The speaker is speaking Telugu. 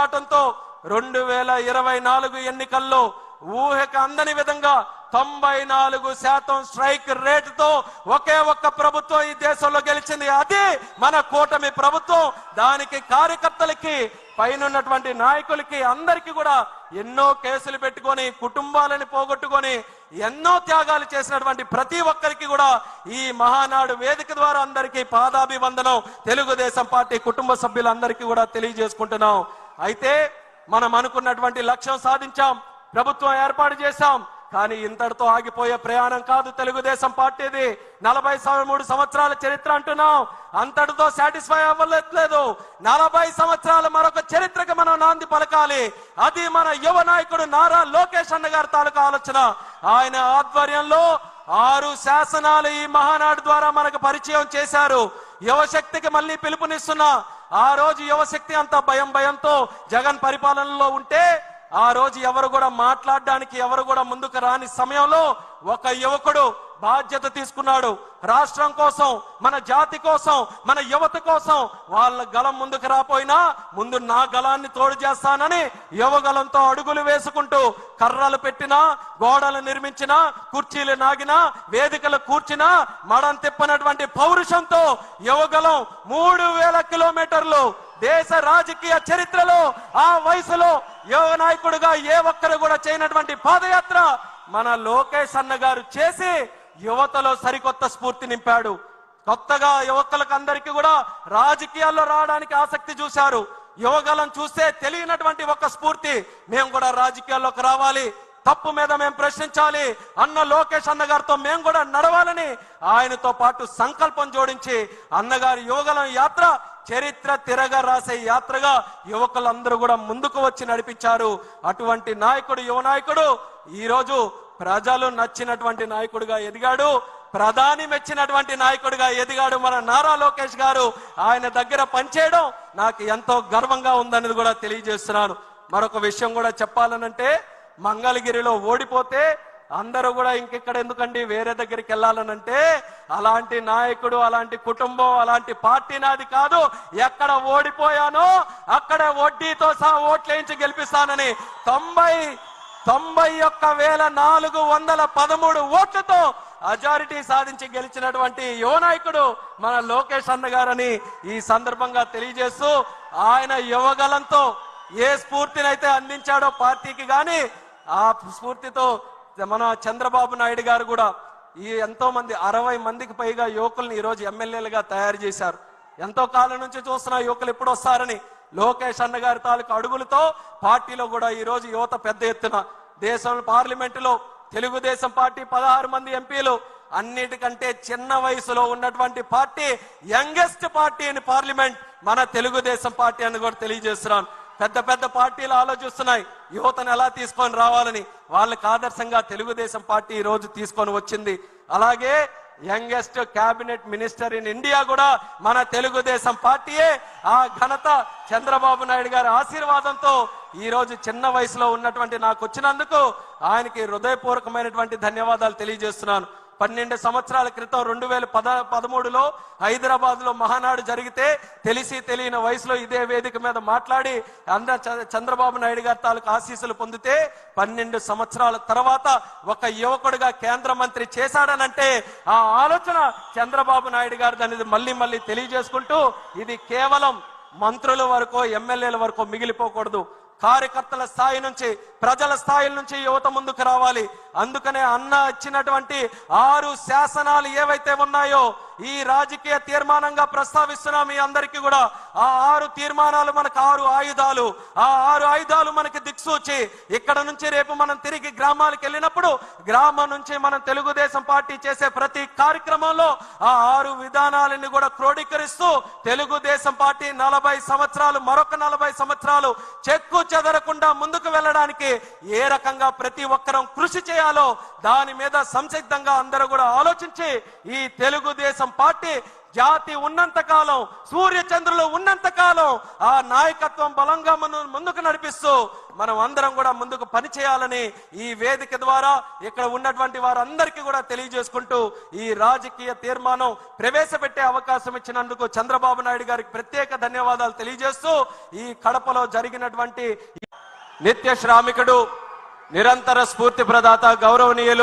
పోరాటంతో 2024 ఎన్నికల్లో ఊహకు అందని విధంగా 94% స్ట్రైక్ రేటుతో ఒకే ఒక్క ప్రభుత్వం ఈ దేశంలో గెలిచింది. అది మన కూటమి ప్రభుత్వం. దానికి కార్యకర్తలకి, పైనున్నటువంటి నాయకులకి, అందరికీ కూడా ఎన్నో కేసులు పెట్టుకొని, కుటుంబాలను పోగొట్టుకొని, ఎన్నో త్యాగాలు చేసినటువంటి ప్రతి ఒక్కరికి కూడా ఈ మహానాడు వేదిక ద్వారా అందరికీ పాదాభివందనం తెలుగుదేశం పార్టీ కుటుంబ సభ్యులందరికీ కూడా తెలియజేసుకుంటున్నాం. అయితే మనం అనుకున్నటువంటి లక్ష్యం సాధించాం, ప్రభుత్వం ఏర్పాటు చేశాం. కానీ ఇంతటితో ఆగిపోయే ప్రయాణం కాదు తెలుగుదేశం పార్టీది. 43 సంవత్సరాల చరిత్ర అంటున్నాం, అంతటితో సాటిస్ఫై అవ్వలేదు. 40 సంవత్సరాల మరొక చరిత్రకు మనం నాంది పలకాలి. అది మన యువ నాయకుడు నారా లోకేష్ అన్న గారి తాలూకా ఆలోచన. ఆయన ఆధ్వర్యంలో 6 శాసనాలు ఈ మహానాడు ద్వారా మనకు పరిచయం చేశారు. యువశక్తికి మళ్ళీ పిలుపునిస్తున్నా. ఆ రోజు యువశక్తి అంతా భయంతో జగన్ పరిపాలనలో ఉంటే ఆ రోజు ఎవరు కూడా మాట్లాడడానికి ఎవరు కూడా ముందుకు రాని సమయంలో ఒక యువకుడు బాధ్యత తీసుకున్నాడు. రాష్ట్రం కోసం, మన జాతి కోసం, మన యువత కోసం వాళ్ళ గలం ముందుకు రాపోయినా ముందు నా గలాన్ని తోడు చేస్తానని యువగలంతో అడుగులు వేసుకుంటూ కర్రలు పెట్టినా, గోడలు నిర్మించినా, కుర్చీలు నాగినా, వేదికలు కూర్చినా మడం తిప్పనటువంటి పౌరుషంతో యువగలం 3000 కిలోమీటర్లు దేశ రాజకీయ చరిత్రలో ఆ వయసులో యువ నాయకుడిగా ఏ ఒక్కరు కూడా చేయనటువంటి పాదయాత్ర మన లోకేష్ అన్న గారు చేసి యువతలో సరికొత్త స్ఫూర్తి నింపాడు. కొత్తగా యువకులకు అందరికీ కూడా రాజకీయాల్లో రావడానికి ఆసక్తి చూశారు. యువగలం చూస్తే తెలియనటువంటి ఒక స్ఫూర్తి, మేము కూడా రాజకీయాల్లోకి రావాలి, తప్పు మీద మేము ప్రశ్నించాలి అన్న లోకేష్ అన్న గారితో మేము కూడా నడవాలని ఆయనతో పాటు సంకల్పం జోడించి అన్నగారి యువగలం యాత్ర చరిత్ర తిరగ రాసే యాత్రగా యువకులందరూ కూడా ముందుకు వచ్చి నడిపించారు. అటువంటి నాయకుడు, యువ నాయకుడు ఈరోజు ప్రజలు నచ్చినటువంటి నాయకుడిగా ఎదిగాడు, ప్రధాని మెచ్చినటువంటి నాయకుడిగా ఎదిగాడు మన నారా లోకేష్ గారు. ఆయన దగ్గర పనిచేయడం నాకు ఎంతో గర్వంగా ఉందనేది కూడా తెలియజేస్తున్నాను. మరొక విషయం కూడా చెప్పాలనంటే, మంగళగిరిలో ఓడిపోతే అందరూ కూడా ఇంకెక్కడ ఎందుకండి వేరే దగ్గరికి వెళ్ళాలనంటే, అలాంటి నాయకుడు, అలాంటి కుటుంబం, అలాంటి పార్టీ నాది కాదు. ఎక్కడ ఓడిపోయానో అక్కడే వడ్డీతో సహా ఓట్లేయించి గెలిపిస్తానని 91,413 ఓట్లతో అజారిటీ సాధించి గెలిచినటువంటి యువ నాయకుడు మన లోకేష్ అన్న గారని ఈ సందర్భంగా తెలియజేస్తూ, ఆయన యువగలంతో ఏ స్ఫూర్తినైతే అందించాడో పార్టీకి గాని, ఆ స్ఫూర్తితో మన చంద్రబాబు నాయుడు గారు కూడా ఈ ఎంతో మంది 60 మందికి పైగా యువకుల్ని ఈరోజు ఎమ్మెల్యేలుగా తయారు చేశారు. ఎంతో కాలం నుంచి చూస్తున్న యువకులు ఎప్పుడు వస్తారని లోకేష్ అన్న గారి తాలూకు అడుగులతో పార్టీలో కూడా ఈరోజు యువత పెద్ద ఎత్తున, దేశం పార్లమెంటులో తెలుగుదేశం పార్టీ 16 మంది ఎంపీలు, అన్నిటికంటే చిన్న వయసులో ఉన్నటువంటి party, youngest party in parliament మన తెలుగుదేశం పార్టీ అని కూడా తెలియజేస్తున్నాను. పెద్ద పెద్ద పార్టీలు ఆలోచిస్తున్నాయి యువతను ఎలా తీసుకొని రావాలని. వాళ్ళకి ఆదర్శంగా తెలుగుదేశం పార్టీ ఈ రోజు తీసుకొని వచ్చింది. అలాగే youngest cabinet minister in India కూడా మన తెలుగుదేశం పార్టీయే. ఆ ఘనత చంద్రబాబు నాయుడు గారి ఆశీర్వాదంతో ఈ రోజు చిన్న వయసులో ఉన్నటువంటి నాకు వచ్చినందుకు ఆయనకి హృదయపూర్వకమైనటువంటి ధన్యవాదాలు తెలియజేస్తున్నాను. 12 సంవత్సరాల క్రితం 2013లో హైదరాబాద్ లో మహానాడు జరిగితే తెలిసి తెలియని వయసులో ఇదే వేదిక మీద మాట్లాడి చంద్రబాబు నాయుడు గారి తాలూకు ఆశీస్సులు పొందితే 12 సంవత్సరాల తర్వాత ఒక యువకుడిగా కేంద్ర మంత్రి చేశాడనంటే ఆ ఆలోచన చంద్రబాబు నాయుడు గారిది అనేది మళ్ళీ తెలియజేసుకుంటూ, ఇది కేవలం మంత్రుల వరకు, ఎమ్మెల్యేల వరకు మిగిలిపోకూడదు. కార్యకర్తల స్థాయి నుంచి, ప్రజల స్థాయి నుంచి యువత ముందుకు రావాలి. అందుకనే అన్న ఇచ్చినటువంటి 6 శాసనాలు ఏవైతే ఉన్నాయో ఈ రాజకీయ తీర్మానంగా ప్రస్తావిస్తున్నాం మీ అందరికీ కూడా. ఆ 6 తీర్మానాలు మనకు 6 ఆయుధాలు. ఆ 6 ఆయుధాలు మనకి దిక్సూచి. ఇక్కడ నుంచి రేపు మనం తిరిగి గ్రామాలకు వెళ్ళినప్పుడు గ్రామం నుంచి మనం తెలుగుదేశం పార్టీ చేసే ప్రతి కార్యక్రమంలో ఆ 6 విధానాలని కూడా క్రోడీకరిస్తూ తెలుగుదేశం పార్టీ 40 సంవత్సరాలు, మరొక 40 సంవత్సరాలు చెక్కు చెదరకుండా ముందుకు వెళ్ళడానికి ఏ రకంగా ప్రతి ఒక్కరం కృషి చేయాలో దాని మీద సంసిద్ధంగా అందరూ కూడా ఆలోచించి ఈ తెలుగుదేశం పార్టీ జాతి ఉన్నంత కాలం, సూర్య చంద్రులు ఉన్నంత కాలం ఆ నాయకత్వం బలంగా ముందుకు నడిపిస్తూ మనం అందరం కూడా ముందుకు పనిచేయాలని ఈ వేదిక ద్వారా ఇక్కడ ఉన్నటువంటి వారందరికీ కూడా తెలియజేసుకుంటూ ఈ రాజకీయ తీర్మానం ప్రవేశపెట్టే అవకాశం ఇచ్చినందుకు చంద్రబాబు నాయుడు గారికి ప్రత్యేక ధన్యవాదాలు తెలియజేస్తూ ఈ కడపలో జరిగినటువంటి నిత్య శ్రామికుడు, నిరంతర స్ఫూర్తి ప్రదాత, గౌరవనీయులు